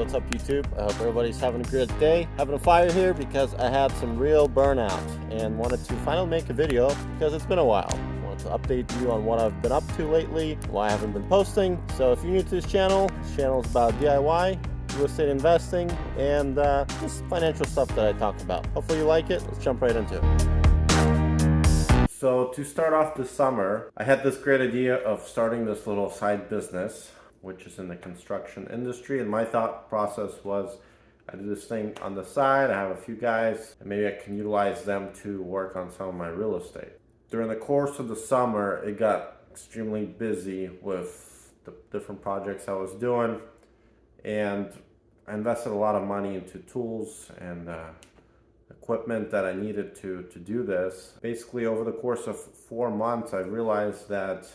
what's up YouTube? I hope everybody's having a good day. Having a fire here because I had some real burnout and wanted to finally make a video because it's been a while. I wanted to update you on what I've been up to lately, why I haven't been posting. So if you're new to this channel is about DIY, real estate investing, and just financial stuff that I talk about. Hopefully you like it. Let's jump right into it. So to start off this summer, I had this great idea of starting this little side business, which is in the construction industry. And my thought process was, I do this thing on the side, I have a few guys, and maybe I can utilize them to work on some of my real estate. During the course of the summer, it got extremely busy with the different projects I was doing, and I invested a lot of money into tools and equipment that I needed to do this. Basically, over the course of 4 months, I realized that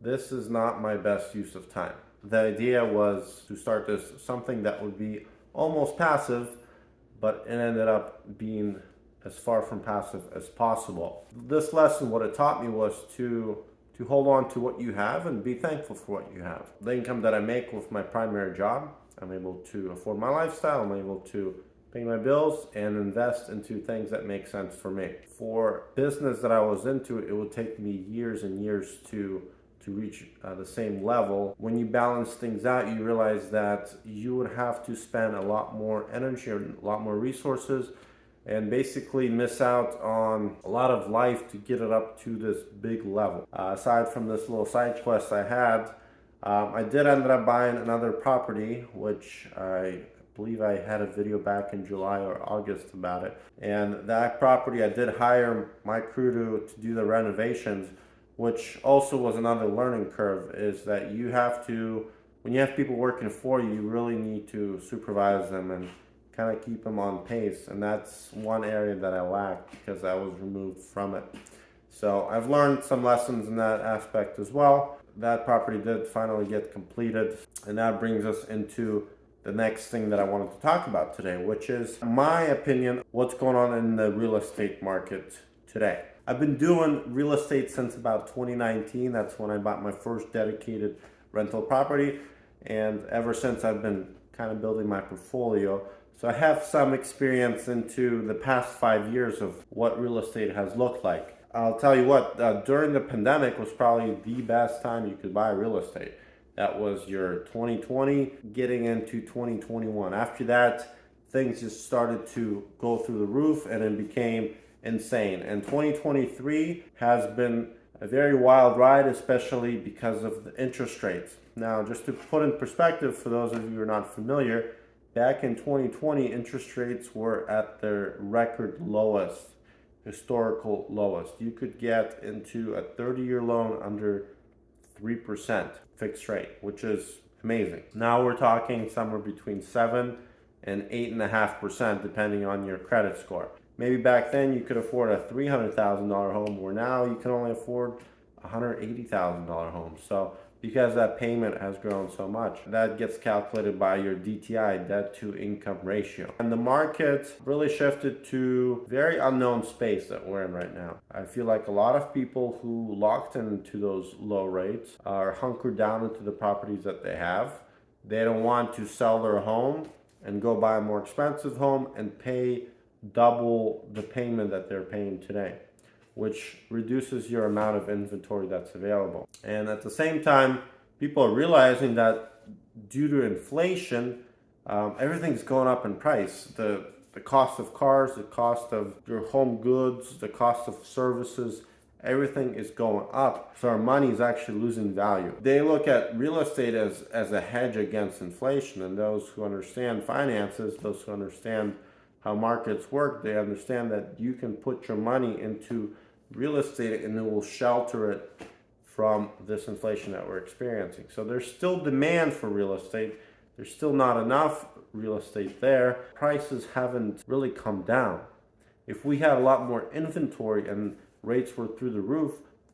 this is not my best use of time. The idea was to start this something that would be almost passive, but it ended up being as far from passive as possible. This lesson, what it taught me was to hold on to what you have and be thankful for what you have. The income that I make with my primary job, I'm able to afford my lifestyle, I'm able to pay my bills and invest into things that make sense for me. For business that I was into, it would take me years and years to reach the same level. When you balance things out, you realize that you would have to spend a lot more energy or a lot more resources and basically miss out on a lot of life to get it up to this big level. Aside from this little side quest I had, I did end up buying another property, which I believe I had a video back in July or August about it. And that property, I did hire my crew to do the renovations, which also was another learning curve, is that you have to, when you have people working for you, you really need to supervise them and kind of keep them on pace. And that's one area that I lacked because I was removed from it. So I've learned some lessons in that aspect as well. That property did finally get completed. And that brings us into the next thing that I wanted to talk about today, which is, in my opinion, what's going on in the real estate market today. I've been doing real estate since about 2019. That's when I bought my first dedicated rental property. And ever since, I've been kind of building my portfolio. So I have some experience into the past 5 years of what real estate has looked like. I'll tell you what, during the pandemic was probably the best time you could buy real estate. That was your 2020 getting into 2021. After that, things just started to go through the roof and it became insane. And 2023 has been a very wild ride, especially because of the interest rates. Now, just to put in perspective for those of you who are not familiar, back in 2020, interest rates were at their record lowest, historical lowest. You could get into a 30-year loan under 3% fixed rate, which is amazing. Now we're talking somewhere between 7 and 8.5%, depending on your credit score. Maybe back then you could afford a $300,000 home, where now you can only afford a $180,000 home. So because that payment has grown so much, that gets calculated by your DTI, debt to income ratio. And the market really shifted to very unknown space that we're in right now. I feel like a lot of people who locked into those low rates are hunkered down into the properties that they have. They don't want to sell their home and go buy a more expensive home and pay double the payment that they're paying today, which reduces your amount of inventory that's available. And at the same time, people are realizing that due to inflation, everything's going up in price. The cost of cars, the cost of your home goods, the cost of services, everything is going up. So our money is actually losing value. They look at real estate as a hedge against inflation. And those who understand finances, those who understand how markets work, they understand that you can put your money into real estate and it will shelter it from this inflation that we're experiencing. So there's still demand for real estate. There's still not enough real estate there. Prices haven't really come down. If we had a lot more inventory and rates were through the roof,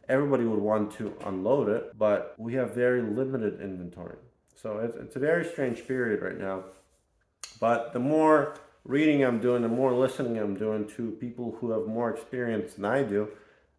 everybody would want to unload it, but we have very limited inventory. So it's a very strange period right now. But the more reading I'm doing, the more listening I'm doing to people who have more experience than I do,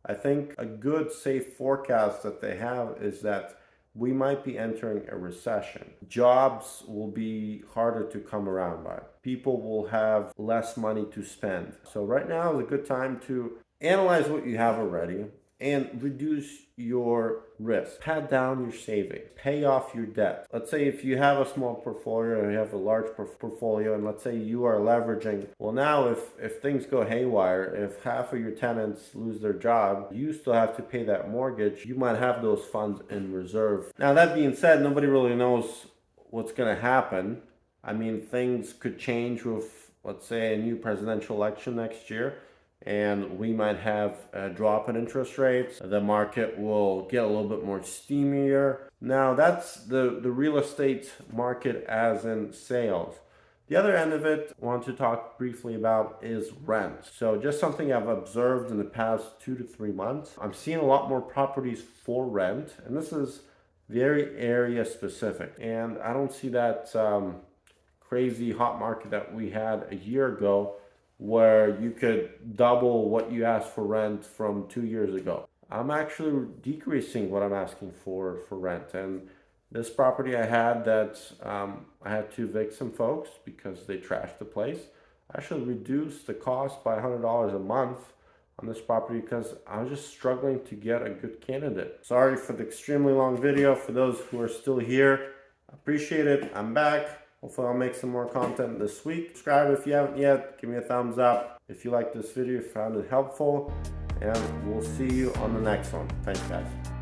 I think a good safe forecast that they have is that we might be entering a recession. Jobs will be harder to come around by. People will have less money to spend. So right now is a good time to analyze what you have already and reduce your risk. Pad down your savings, pay off your debt. Let's say if you have a small portfolio or you have a large portfolio, and let's say you are leveraging, well, now if things go haywire, if half of your tenants lose their job, you still have to pay that mortgage. You might have those funds in reserve. Now, that being said, nobody really knows what's going to happen. I mean, things could change with, let's say, a new presidential election next year, and we might have a drop in interest rates. The market will get a little bit more steamier. Now, that's the real estate market as in sales. The other end of it I want to talk briefly about is rent. So just something I've observed in the past 2 to 3 months. I'm seeing a lot more properties for rent, and this is very area specific. And I don't see that crazy hot market that we had a year ago, where you could double what you asked for rent from 2 years ago. I'm actually decreasing what I'm asking for rent. And this property I had that I had to evict some folks because they trashed the place. I actually reduced the cost by $100 a month on this property because I was just struggling to get a good candidate. Sorry for the extremely long video. For those who are still here, I appreciate it. I'm back. Hopefully I'll make some more content this week. Subscribe if you haven't yet. Give me a thumbs up if you like this video, if you found it helpful. And we'll see you on the next one. Thanks, guys.